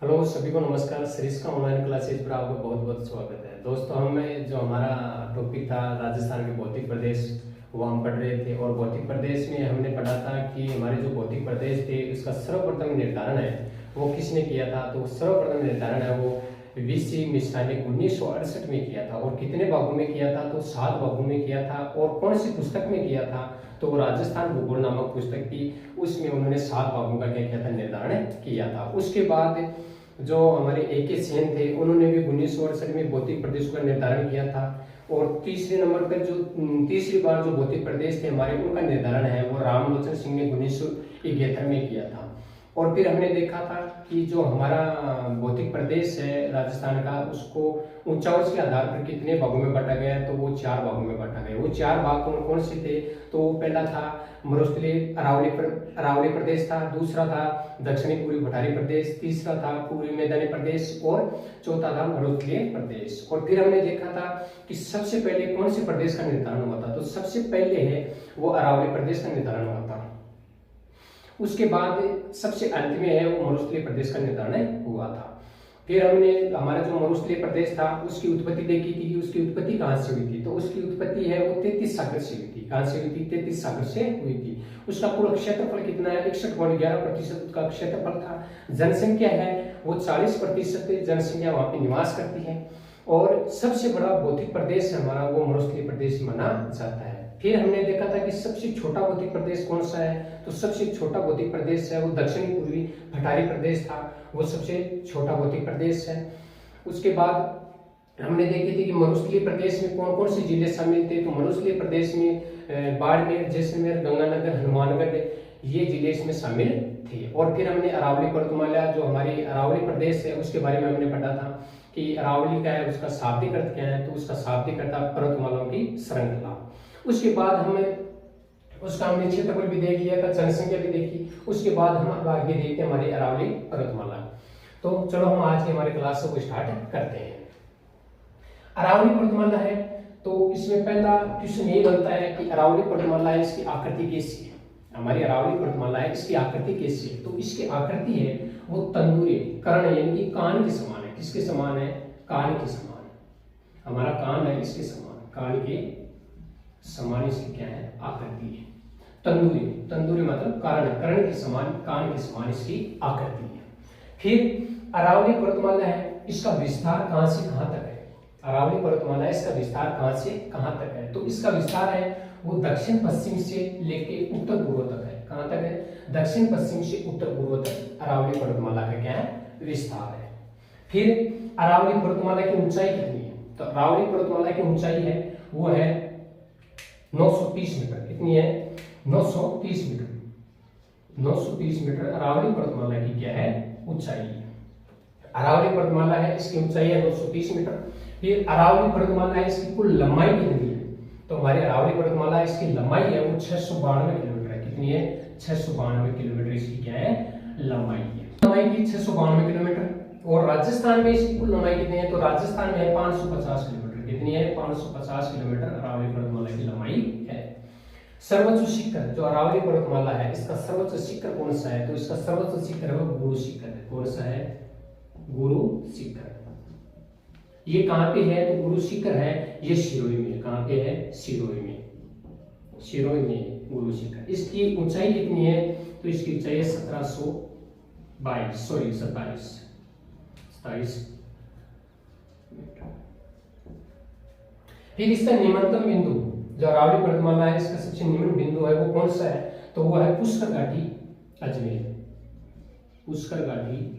Hello सभी को नमस्कार। सरिस्का ऑनलाइन क्लासेज पर आपका बहुत बहुत स्वागत है। दोस्तों हमें जो हमारा टॉपिक था राजस्थान के भौतिक प्रदेश वो हम पढ़ रहे थे और भौतिक प्रदेश में हमने पढ़ा था कि हमारे जो भौतिक प्रदेश थे उसका सर्वप्रथम निर्धारण है वो किसने किया था। तो सर्वप्रथम निर्धारण है वो वीसी मिश्रा ने 1968 में किया था। और कितने भागों में किया था? तो 7 भागों में किया था। और कौन सी पुस्तक में किया था? तो वो राजस्थान भूगोल नामक पुस्तक थी, उसमें उन्होंने 7 भागों का क्या किया था? निर्धारण किया था। उसके बाद जो हमारे AK सेन थे उन्होंने भी 1968 में भौतिक प्रदेश का निर्धारण किया था। और तीसरे नंबर पर जो तीसरी बार जो भौतिक प्रदेश थे हमारे उनका निर्धारण है वो रामलोचन सिंह ने 1971 में किया था। और फिर हमने देखा था कि जो हमारा भौतिक प्रदेश है राजस्थान का उसको ऊंचाई के आधार पर कितने भागों में बांटा गया है? तो वो 4 भागों में बांटा गया। वो 4 भाग कौन कौन से थे? तो पहला था मरुस्थलीय अरावली प्रदेश था, दूसरा था दक्षिणी पूर्वी भटारी प्रदेश, तीसरा था पूर्वी मैदानी प्रदेश और चौथा था मरुस्थलीय प्रदेश। और फिर हमने देखा था कि सबसे पहले कौन से प्रदेश का निर्धारण हुआ था? तो सबसे पहले है वो अरावली प्रदेश का निर्धारण हुआ था। उसके बाद सबसे अंत में है वो मरुस्थलीय प्रदेश का निर्धारण हुआ था। फिर हमने हमारा जो मरुस्थलीय प्रदेश था उसकी उत्पत्ति देखी थी कि उसकी उत्पत्ति कहाँ से हुई थी। तो उसकी उत्पत्ति है वो 33 सागर से हुई थी। कहाँ से हुई थी? 33 सागर से हुई थी। उसका कुल क्षेत्रफल कितना है? 61.11% उसका क्षेत्रफल था। जनसंख्या है वो 40% जनसंख्या वहां पे निवास करती है। और सबसे बड़ा भौतिक प्रदेश है हमारा वो मरुस्थलीय प्रदेश माना जाता है। फिर हमने देखा था कि सबसे छोटा भौतिक प्रदेश कौन सा है? तो सबसे छोटा भौतिक प्रदेश है वो दक्षिणी पूर्वी भटारी प्रदेश था, वो सबसे छोटा भौतिक प्रदेश है। उसके बाद हमने देखे थे कि मरुस्थलीय प्रदेश में कौन कौन से जिले शामिल थे। तो मरुस्थलीय प्रदेश में बाड़मेर, जैसलमेर, गंगानगर, हनुमानगढ़ ये जिले इसमें शामिल थे। और फिर हमने अरावली पर्वतमाला जो हमारी अरावली प्रदेश है उसके बारे में हमने पढ़ा था कि अरावली का है उसका शाब्दिक अर्थ क्या है? तो उसका शाब्दिक अर्थ पर्वतमालाओं की श्रृंखला। उसके बाद हमें उसका हमने क्षेत्रफल भी देख लिया था, जनसंख्या भी देखी। उसके बाद हम अब आगे देखते हैं हमारी अरावली पर्वतमाला। तो चलो हम आज की हमारी क्लास को स्टार्ट करते हैं। अरावली पर्वतमाला है तो इसमें पहला क्वेश्चन ये बनता है कि अरावली पर्वतमाला है इसकी आकृति कैसी है? हमारी अरावली पर्वतमाला है इसकी आकृति कैसी है? तो इसकी आकृति है वो तंदूरी कर्ण यानी कि कान के समान है। किसके समान है? कान के समान। हमारा कान है इसके समान, कान के समान इसकी क्या है? आकृति है। तंदूरी, तंदूरी मतलब कर्ण के समान, कान के समान इसकी आकृति है। फिर अरावली पर्वतमाला है इसका विस्तार कहां से कहां तक है? अरावली पर्वतमाला इसका विस्तार कहां से कहां तक है? तो इसका विस्तार है वो दक्षिण पश्चिम से लेके उत्तर पूर्व तक है। कहां तक है? दक्षिण पश्चिम से उत्तर पूर्व तक अरावली पर्वतमाला का क्या है? विस्तार है। फिर अरावली पर्वतमाला की ऊंचाई कितनी है? तो अरावली पर्वतमाला की ऊंचाई है वो है 930 मीटर। कितनी है? 930 मीटर। 930 मीटर अरावली पर्वतमाला की क्या है? ऊंचाई है। अरावली पर्वतमाला है इसकी ऊंचाई है 930 मीटर। फिर अरावली पर्वतमाला है इसकी कुल लंबाई कितनी है? तो हमारी अरावली पर्वतमाला इसकी लंबाई है वो 692 किलोमीटर है। कितनी है? 692 किलोमीटर इसकी क्या है? लंबाई है। लंबाई की 692 किलोमीटर। और राजस्थान में इसकी कुल लंबाई कितनी है? तो राजस्थान में है 550 किलोमीटर। कितनी है? 550 किलोमीटर अरावली पर्वतमाला की लंबाई है। सर्वोच्च शिखर जो अरावली पर्वतमाला है इसका सर्वोच्च शिखर कौन सा है? तो इसका सर्वोच्च शिखर है गुरु शिखर है। कौन सा है? गुरु शिखर। ये कहां पे है? तो गुरु शिखर है ये सिरोही में। कहां पे है? सिरोही में। सिरोही में गुरु शिखर। इसकी ऊंचाई कितनी है? तो इसकी ऊंचाई है 27 मीटर। फिर इसका निम्नतम बिंदु जो अरावली पर्वतमाला है इसका सबसे निम्न बिंदु है वो कौन सा है? तो वो है पुष्कर घाटी अजमेर। पुष्कर घाटी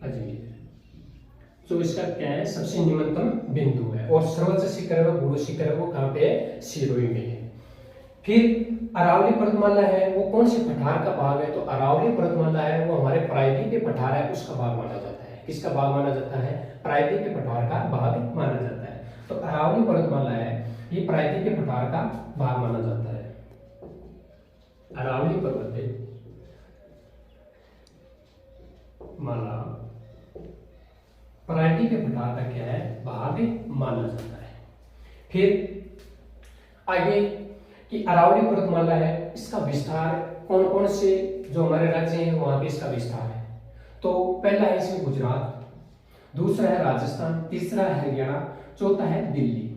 अजमेर तो इसका क्या है? सबसे निम्नतम बिंदु है। और सर्वोच्च शिखर है वो गुरु शिखर है वो कहां पे है? सिरोही में है। फिर अरावली पर्वतमाला है वो कौन से पठार का भाग है? तो अरावली पर्वतमाला है वो हमारे प्रायद्वीपीय पठार है उसका भाग माना जाता है। किसका भाग माना जाता है? प्रायद्वीपीय पठार का भाग माना जाता है। तो अरावली पर्वतमाला है ये प्रायद्वीपीय पठार का भाग माना जाता है। अरावली पर्वत माला प्रायद्वीपीय पठार का क्या है? भाग माना जाता है। फिर आगे कि अरावली पर्वतमाला है इसका विस्तार कौन कौन से जो हमारे राज्य हैं वहां पे इसका विस्तार है। तो पहला है इसमें गुजरात, दूसरा है राजस्थान, तीसरा है हरियाणा, चौथा है दिल्ली।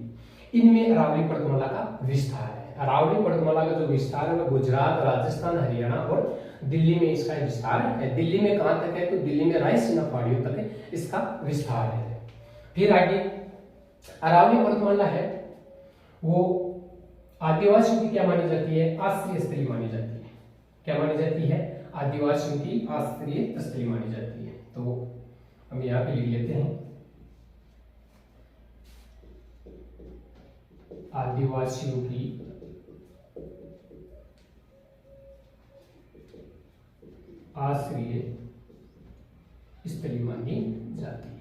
इनमें अरावली पर्वतमाला का विस्तार है। अरावली पर्वतमाला का जो विस्तार है वो गुजरात, राजस्थान, हरियाणा और दिल्ली में इसका विस्तार है। दिल्ली में कहां तक है, तो दिल्ली में रायसीना पहाड़ियों तक है इसका विस्तार है। फिर आगे अरावली पर्वतमाला है वो आदिवासियों की क्या मानी जाती है, आश्रय स्थली मानी जाती है। क्या मानी जाती है, आदिवासियों की आश्रय स्थली मानी जाती है। तो हम यहाँ पे लिख लेते हैं आदिवासियों की आश्रय स्थली मानी जाती है।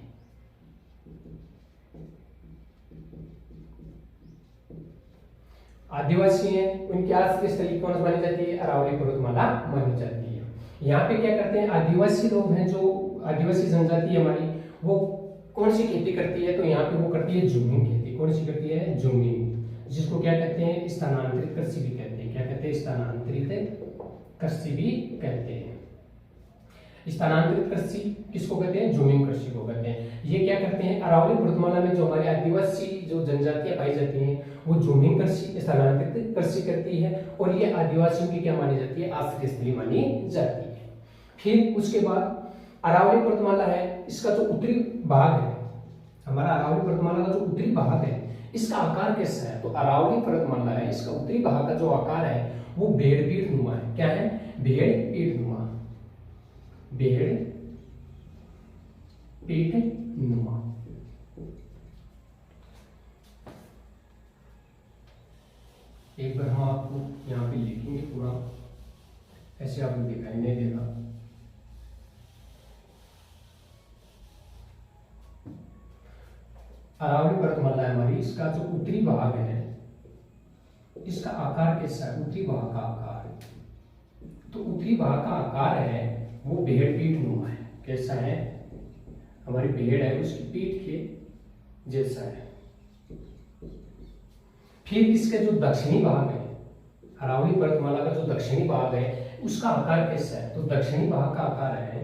आदिवासी हैं उनकी आश्रय स्थली कौन मानी जाती है, अरावली पर्वतमाला मानी जाती है। यहाँ पे क्या करते हैं, आदिवासी लोग हैं, जो आदिवासी जनजाति हमारी, वो कौन सी खेती करती है, तो यहाँ पे वो करती है जूमिंग खेती। कौन सी करती है, जूमिंग, जिसको क्या कहते हैं, स्थानांतरित कृषि भी कहते हैं। क्या कहते हैं, स्थानांतरित कृषि भी कहते हैं। स्थानांतरित कृषि किसको कहते हैं, जूमिंग कृषि को कहते हैं। ये क्या करते हैं, अरावली पर्वतमाला में जो हमारे आदिवासी जो जनजातियां पाई जाती हैं वो जूमिंग कृषि, स्थानांतरित कृषि करती है, और ये आदिवासियों की क्या मानी जाती है, आश्रय स्थली मानी जाती है। फिर उसके बाद अरावली पर्वतमाला है, इसका जो उत्तरी भाग है, हमारा अरावली पर्वतमाला का जो उत्तरी भाग है इसका आकार कैसा है, तो अरावली पर्वतमाला है, इसका उत्तरी भाग का जो आकार है वो भेड़ पीठ नुमा है। क्या है, भेड़ पीठ नुमा, भेड़ पीठ नुमा। एक बार हम आपको यहाँ पे लिखेंगे पूरा, ऐसे आपको दिखाई नहीं देगा। अरावली पर्वतमाला है हमारी, इसका जो उत्तरी भाग है इसका आकार कैसा है, उत्तरी भाग का आकार, तो उत्तरी भाग का आकार है वो भेड़ पीठ नुमा है। कैसा है, हमारी भेड़ है उसकी पीठ के जैसा है। फिर इसके जो दक्षिणी भाग है, अरावली पर्वतमाला का जो दक्षिणी भाग है उसका आकार कैसा है, तो दक्षिणी भाग का आकार है,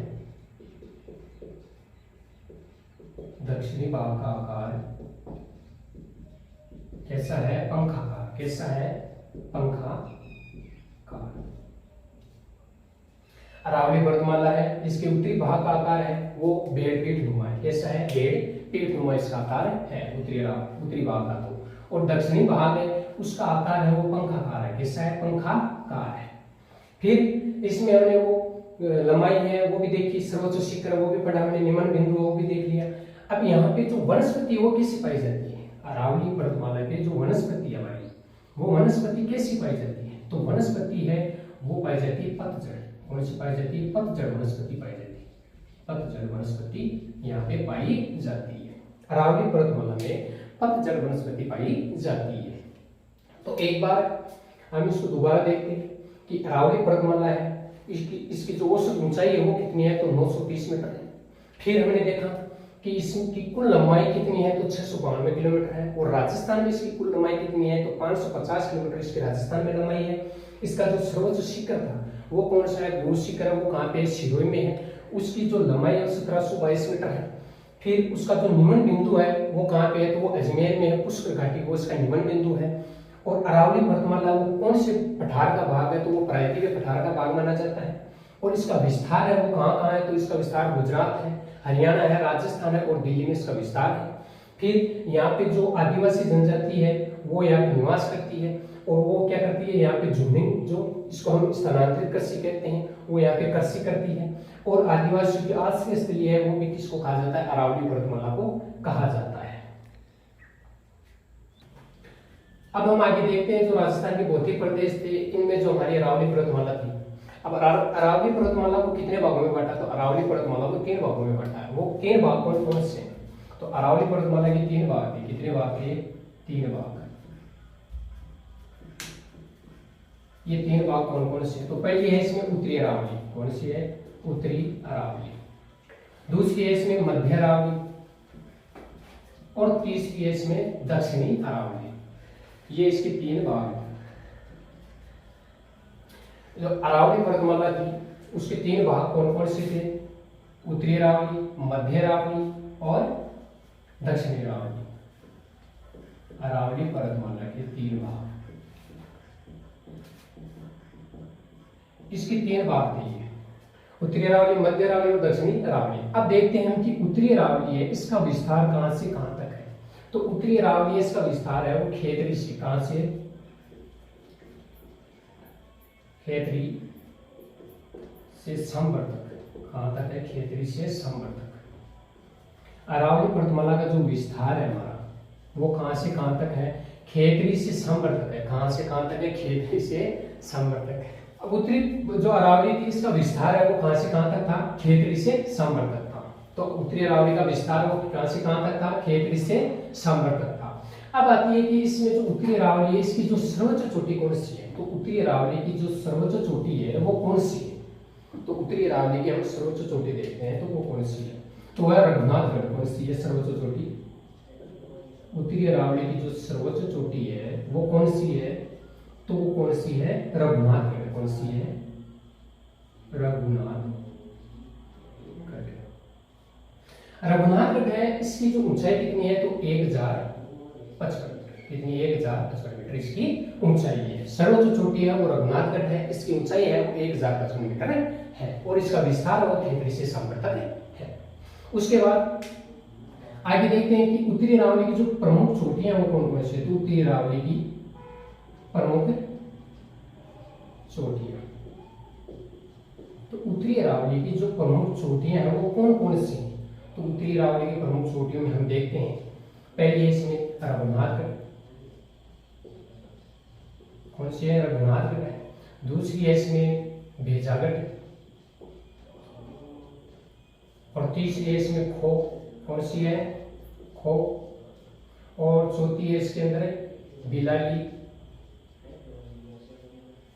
दक्षिणी भाग का आकार कैसा है, पंखाकार। कैसा है, पंखाकार। अरावली पर्वतमाला है, इसके उत्तरी भाग का आकार है वो भेड़ पीठ नुमा है। कैसा है, भेड़ पीठ नुमा इसका आकार है उत्तरी भाग का। तो और दक्षिणी भाग है उसका आकार है वो पंखाकार है। कैसा है, पंखाकार है। फिर इसमें हमने वो लंबाई है वो भी देखी, सर्वोच्च शिखर वो भी पढ़ा हमने, निम्न बिंदु वो भी देख लिया। अब यहाँ पे जो वनस्पति वो कैसी पाई जाती है, अरावली पर्वतमाला पे जो वनस्पति हमारी, वो वनस्पति कैसी पाई जाती है, तो वनस्पति है वो पाई जाती है पतझड़। कौन सी पाई जाती है, पतझड़ वनस्पति पाई जाती है। पतझड़ वनस्पति यहाँ पे पाई जाती है, अरावली पर्वतमाला में पतझड़ वनस्पति पाई जाती है। तो एक बार हम इसको दोबारा देखते हैं कि अरावली पर्वतमाला है, इसकी जो औसत ऊंचाई है वो कितनी है, तो 930 मीटर है। फिर हमने देखा कि इसकी कुल लंबाई कितनी है, तो 692 किलोमीटर है। और राजस्थान में इसकी कुल लंबाई कितनी है, तो 550 किलोमीटर इसके राजस्थान में लंबाई है। इसका जो सर्वोच्च शिखर था वो कौन सा है, गुरु शिखर है, वो कहाँ पे है, सिरोही में है। उसकी जो लंबाई है 1722 मीटर है। फिर उसका जो निम्न बिंदु है वो कहाँ पे है, तो वो अजमेर में है, पुष्कर घाटी वो इसका निम्न बिंदु है। और अरावली पर्वतमाला वो कौन से पठार का भाग है, तो वो प्रायद्वीपीय पठार का भाग माना जाता है। और इसका विस्तार है वो कहाँ कहाँ है, तो इसका विस्तार गुजरात है, हरियाणा है, राजस्थान है और दिल्ली में इसका विस्तार है। फिर यहाँ पे जो आदिवासी जनजाति है वो यहाँ पे निवास करती है, और वो क्या करती है, यहाँ पे जूमिंग, जो इसको हम स्थानांतरित कृषि कहते हैं, वो यहाँ पे कृषि करती है। और आदिवासियों की आश्रय स्थली है वो भी किसको कहा जाता है, अरावली पर्वतमाला को कहा जाता है। अब हम आगे देखते हैं जो राजस्थान के भौतिक प्रदेश थे, इनमें जो हमारी अरावली पर्वतमाला थी। अब अरावली पर्वतमाला को कितने भागों में बांटा, तो अरावली पर्वतमाला को 3 भागों में बांटा है। वो 3 भाग कौन कौन से, तो अरावली पर्वतमाला के 3 भाग थे। कितने भाग थे, 3 भाग। ये 3 भाग कौन कौन से, तो पहली है इसमें उत्तरी अरावली। कौन सी है, उत्तरी अरावली। दूसरी है इसमें मध्य अरावली, और तीसरी है इसमें दक्षिणी अरावली। ये इसके 3 भाग हैं। जो अरावली पर्वतमाला थी उसके 3 भाग कौन कौन से थे? उत्तरी अरावली, मध्य अरावली और दक्षिणी अरावली। अरावली पर्वतमाला के 3 भाग, इसके 3 भाग थे, उत्तरी अरावली, मध्य अरावली और दक्षिणी अरावली। अब देखते हैं हम कि उत्तरी अरावली है, इसका विस्तार कहां से कहां तक है। तो उत्तरी अरावली इसका विस्तार है वो खेतरी से, कहां से? खेतरी से संभर तक। कहां तक है? खेतरी से संभर तक। अरावली पर्वतमाला का जो विस्तार है हमारा वो कहां से कहां तक है? खेतरी से संभर तक है। कहां से कहां तक है? खेतरी से संभर तक है। अब उत्तरी जो अरावली थी इसका विस्तार है वो कहां से कहां तक था? खेतरी से संभर तक था। तो उत्तरी अरावली का विस्तार वो कहां से कहां तक था? खेतरी से संभर तक था। अब आती है कि इसमें जो उत्तरी अरावली है इसकी जो सर्वोच्च चोटी कौन सी है? तो उत्तरी अरावली की जो सर्वोच्च चोटी है वो कौन सी है? तो उत्तरी अरावली की हम सर्वोच्च चोटी देखते हैं तो वो कौन सी है? तो वह रघुनाथगढ़ कौन सी है सर्वोच्च चोटी? उत्तरी अरावली की जो सर्वोच्च चोटी है वो कौन सी है? तो वो कौन सी है? रघुनाथगढ़। कौन सी है? रघुनाथगढ़। रघुनाथगढ़ है, इसकी जो ऊंचाई कितनी है? तो 1055 मीटर। कितनी? 1055 मीटर इसकी ऊंचाई है। सर्वोच्च चोटी है वो रघुनाथगढ़ है, इसकी ऊंचाई है वो 1055 मीटर है और इसका विस्तार वो खेतरी से संभर तक है। उसके बाद आगे देखते हैं कि उत्तरी अरावली की जो प्रमुख चोटियां वो कौन कौन सी है? तो उत्तरी अरावली की प्रमुख चोटियां, तो उत्तरी अरावली की जो प्रमुख चोटियां हैं वो कौन कौन सी हैं? तो उत्तरी अरावली की प्रमुख चोटियों में हम देखते हैं पहली है इसमें रघुनाथगढ़। कौन सी है? रघुनाथगढ़ है। दूसरी है इसमें भेजागढ़ और तीसरी है इसमें खो। कौन सी है? खो। और चौथी है इसके अंदर बिलाली,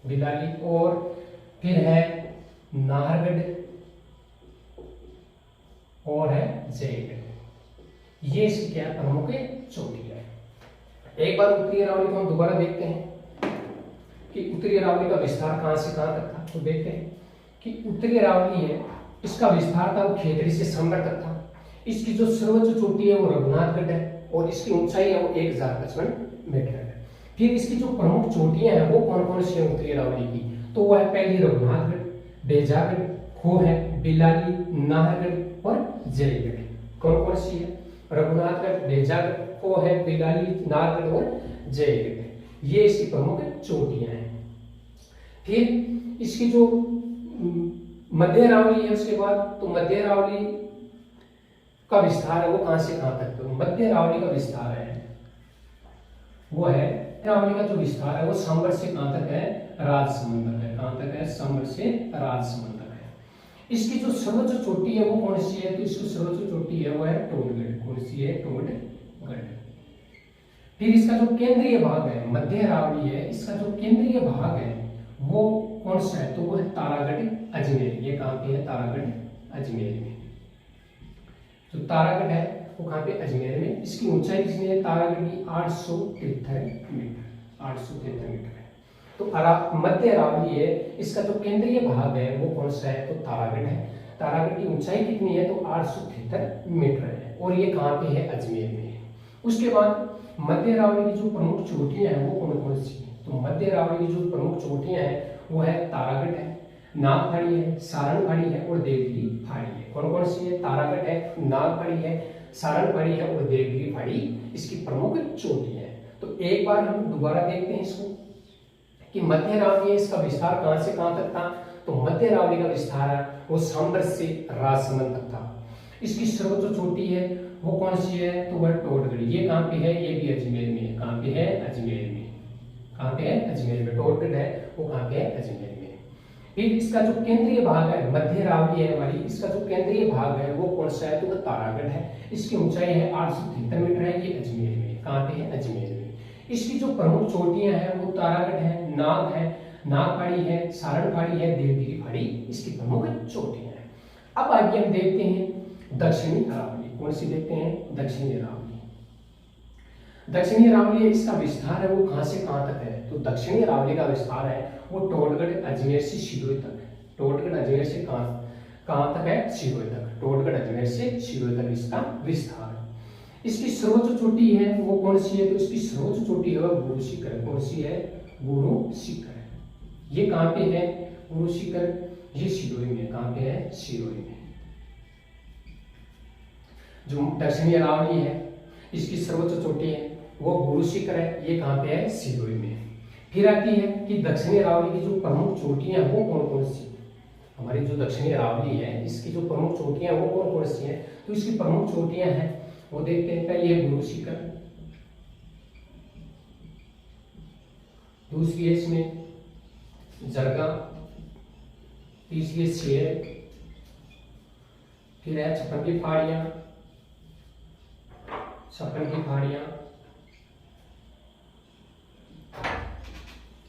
बिलाली और फिर है नाहरगढ़ और है जयगढ़। ये इसकी क्या प्रमुख चोटियां है। एक बार उत्तरी अरावली को हम दोबारा देखते हैं कि उत्तरी अरावली का विस्तार कहां से कहां तक था। तो देखते हैं कि उत्तरी अरावली है इसका विस्तार था वो खेतरी से संभर तक था। इसकी जो सर्वोच्च चोटी है वो रघुनाथगढ़ है और इसकी ऊंचाई है वो 1055 मीटर है। फिर इसकी जो प्रमुख चोटियां हैं वो कौन कौन सी है उत्तरी अरावली की? तो वह है पहली रघुनाथगढ़, बेजागढ़, खो है, बिलाली, नाहरगढ़ और जयगढ़। कौन कौन सी है? रघुनाथगढ़, बेजागढ़, खो है, बिलाली, नाहरगढ़ और जयगढ़। ये इसकी प्रमुख चोटियां हैं। फिर इसकी जो मध्य अरावली है उसके बाद, तो मध्य अरावली का विस्तार है वो कहां से कहां तक? तो मध्य अरावली का विस्तार है वो है, अरावली का जो विस्तार है वो संभर से कहां तक है? राजसमंद तक है। कहां तक है? संभर से राजसमंद तक है। इसकी जो सर्वोच्च चोटी है वो कौन सी है? तो इसकी सर्वोच्च चोटी है वो है टोडगढ़। कौन सी है? टोडगढ़। फिर इसका जो केंद्रीय भाग है, मध्य अरावली है, इसका जो केंद्रीय भाग है वो कौन सा है? तो वो है तारागढ़ अजमेर। ये कहां पे है? तारागढ़ अजमेर में। जो तारागढ़ है वो कहां पे? अजमेर में। इसकी ऊंचाई कितनी है तारागढ़ की? 873 मीटर। 873 मीटर है। तो मध्य अरावली है, इसका जो केंद्रीय भाग है वो कौन सा है? तो तारागढ़ है। तारागढ़ की ऊंचाई कितनी है? तो 873 मीटर है और ये कहां पे है? अजमेर में है। उसके बाद मध्य अरावली की जो प्रमुख चोटियां हैं वो कौन कौन सी है? तो मध्य अरावली की जो प्रमुख चोटियां हैं वो है तारागढ़ है, नागफाड़ी है, सारनफाड़ी है और देवगिरी फाड़ी है। कौन कौन सी है? तारागढ़ है, नागफाड़ी है, सारनफाड़ी है और देवगिरी फाड़ी इसकी प्रमुख चोटियां हैं। तो एक बार हम दोबारा देखते हैं इसको कि मध्य अरावली है, इसका विस्तार कहां से कहां तक था? तो मध्य अरावली का विस्तार है वो सांबर से राजसमंद तक था। इसकी सर्वोच्च चोटी है वो कौन सी है? तो वह टोडगढ़। ये कहां पे है? ये भी अजमेर में है। कहां पे है? अजमेर में। कहां पे है? अजमेर में। टोडगढ़ है वो कहां पे है? अजमेर में। फिर इसका जो केंद्रीय भाग है, मध्य अरावली है हमारी, इसका जो केंद्रीय भाग है वो कौन सा है? तो वह तारागढ़ है। इसकी ऊंचाई है 873 मीटर है। ये अजमेर में। कहां पे है? अजमेर में। इसकी जो प्रमुख चोटियां हैं वो तारागढ़ है, नाग है, नागफाड़ी है, सारनफाड़ी है, देवगिरी फाड़ी इसकी प्रमुख चोटियां हैं। अब आगे हम देखते हैं दक्षिणी अरावली। कौन सी देखते हैं? दक्षिणी अरावली। दक्षिणी अरावली इसका विस्तार है वो कहां से कहां तक है? तो दक्षिणी अरावली का विस्तार है वो टोटगढ़ अजमेर से सिरोही तक है। टोटगढ़ अजमेर से कहाँ तक है? सिरोही तक। टोटगढ़ अजमेर से सिरोही तक इसका विस्तार है। इसकी सर्वोच्च चोटी है वो कौन सी है? तो इसकी सर्वोच्च चोटी है गुरु शिखर। कौन सी है? गुरु शिखर। ये कहाँ पे है गुरु शिखर? ये सिरोही में। कहाँ पे है? सिरोही में। जो दक्षिणी अरावली है इसकी सर्वोच्च चोटी है वो गुरु शिखर है। ये कहाँ पे है? सिरोही में। फिर आती है कि दक्षिणी अरावली की जो प्रमुख चोटियां वो कौन कौन सी? हमारी जो दक्षिणी अरावली है इसकी जो प्रमुख चोटियां वो कौन कौन सी है? तो इसकी प्रमुख चोटियां हैं वो देखते हैं। पहली है गुरु शिखर, दूसरी है इसमें जरगा, तीसरी है शेर, फिर है छप्पन की पहाड़ियां, छप्पन की पहाड़ियां।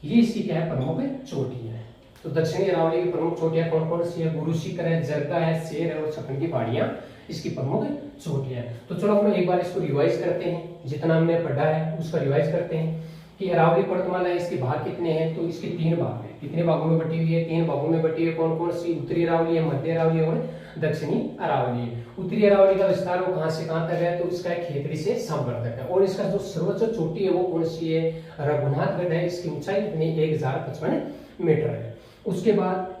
ये इसकी क्या है? प्रमुख चोटियां है। तो दक्षिणी अरावली की प्रमुख चोटियां कौन कौन सी है? गुरु शिखर है, जरगा है, शेर है और छप्पन की पहाड़ियां इसकी प्रमुख चोटियां हैं। तो चलो हम एक बार इसको रिवाइज करते हैं, जितना हमने पढ़ा है उसका रिवाइज करते हैं कि अरावली पर्वतमाला है इसके भाग कितने हैं? तो इसके 3 भाग हैं। कितने भागों में बटी हुई है? 3 भागों में बटी हुई है। कौन कौन सी? उत्तरी अरावली है, मध्य अरावली और दक्षिणी अरावली है। उत्तरी अरावली का विस्तार वो कहां से कहां तक है? तो इसका खेतड़ी से सांभर तक है। और इसका जो सर्वोच्च चोटी है वो कौन सी है? रघुनाथगढ़ है। इसकी ऊंचाई कितनी? 1055 मीटर है। उसके बाद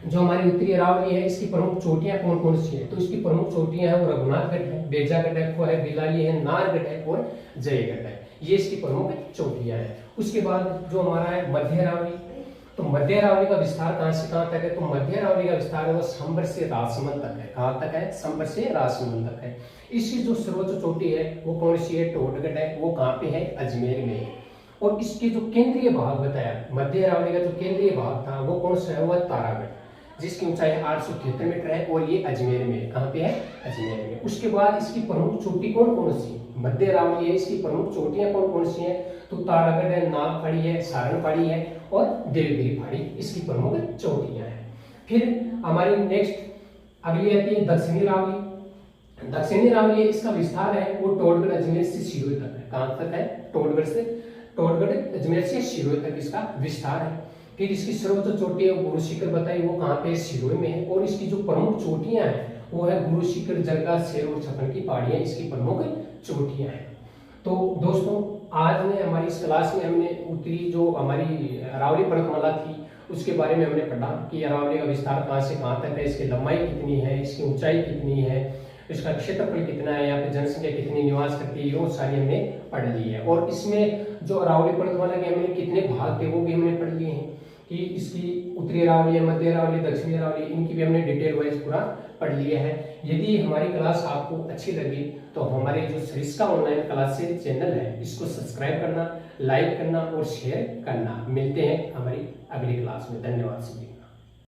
जो हमारी उत्तरी अरावली है इसकी प्रमुख चोटियां कौन कौन सी है? तो इसकी प्रमुख चोटियां है वो रघुनाथगढ़ है, बेजागढ़ है, वो है बिलाली है, नारगढ़ है और जयगढ़ है। ये इसकी प्रमुख चोटियां हैं। उसके बाद जो हमारा है मध्य अरावली, तो मध्य अरावली का विस्तार कहां से कहां तक है? तो मध्य अरावली का विस्तार है वो संभर से राजसमंद तक है। कहां तक है? संभर से राजसमंद तक है। इसकी जो सर्वोच्च चोटी है वो कौन सी है? टोटगढ़ है। वो कहां पे है? अजमेर में है। और इसके जो केंद्रीय भाग बताया, मध्य अरावली का जो केंद्रीय भाग था वो कौन सा है? वह तारागढ़, जिसकी ऊंचाई 873 मीटर है और ये अजमेर में है। कहां पे है? अजमेर में। उसके बाद इसकी प्रमुख चोटी कौन कौन सी? मध्य अरावली है, इसकी प्रमुख चोटियां कौन कौन सी हैं? तो तारागढ़ है, नाग पहाड़ी है, सारण पहाड़ी है और देवगिरी पहाड़ी इसकी प्रमुख चोटियां हैं। फिर हमारी नेक्स्ट अगली आती है दक्षिणी अरावली। दक्षिणी अरावली इसका विस्तार है वो टोटगढ़ अजमेर से सिरोही तक है। कहां तक है? टोटगढ़ अजमेर से सिरोही तक इसका विस्तार है। फिर इसकी सर्वोच्च चोटी है गुरु शिखर बताई, वो कहाँ पे? सिरोही में है। और इसकी जो प्रमुख चोटियां हैं वो है गुरु शिखर, जरगा, शेर और छप्पन की पहाड़ियां इसकी प्रमुख चोटियां हैं। तो दोस्तों आज ने हमारी इस क्लास में हमने उत्तरी जो हमारी अरावली पर्वतमाला थी उसके बारे में हमने पढ़ा कि अरावली का विस्तार कहाँ से कहाँ तक है, इसकी लंबाई कितनी है, इसकी ऊंचाई कितनी है, इसका क्षेत्रफल कितना है, यहाँ पे जनसंख्या कितनी निवास करती है, वो सारी हमने पढ़ ली है। और इसमें जो अरावली पर्वतमाला के हमने कितने भाग थे वो भी हमने पढ़ लिए हैं कि इसकी उत्तरी अरावली, मध्य अरावली, दक्षिणी अरावली, इनकी भी हमने डिटेल वाइज पूरा पढ़ लिया है। यदि हमारी क्लास आपको अच्छी लगी तो हमारे जो सरिस्का ऑनलाइन क्लासेस चैनल है इसको सब्सक्राइब करना, लाइक करना और शेयर करना। मिलते हैं हमारी अगली क्लास में। धन्यवाद सभी।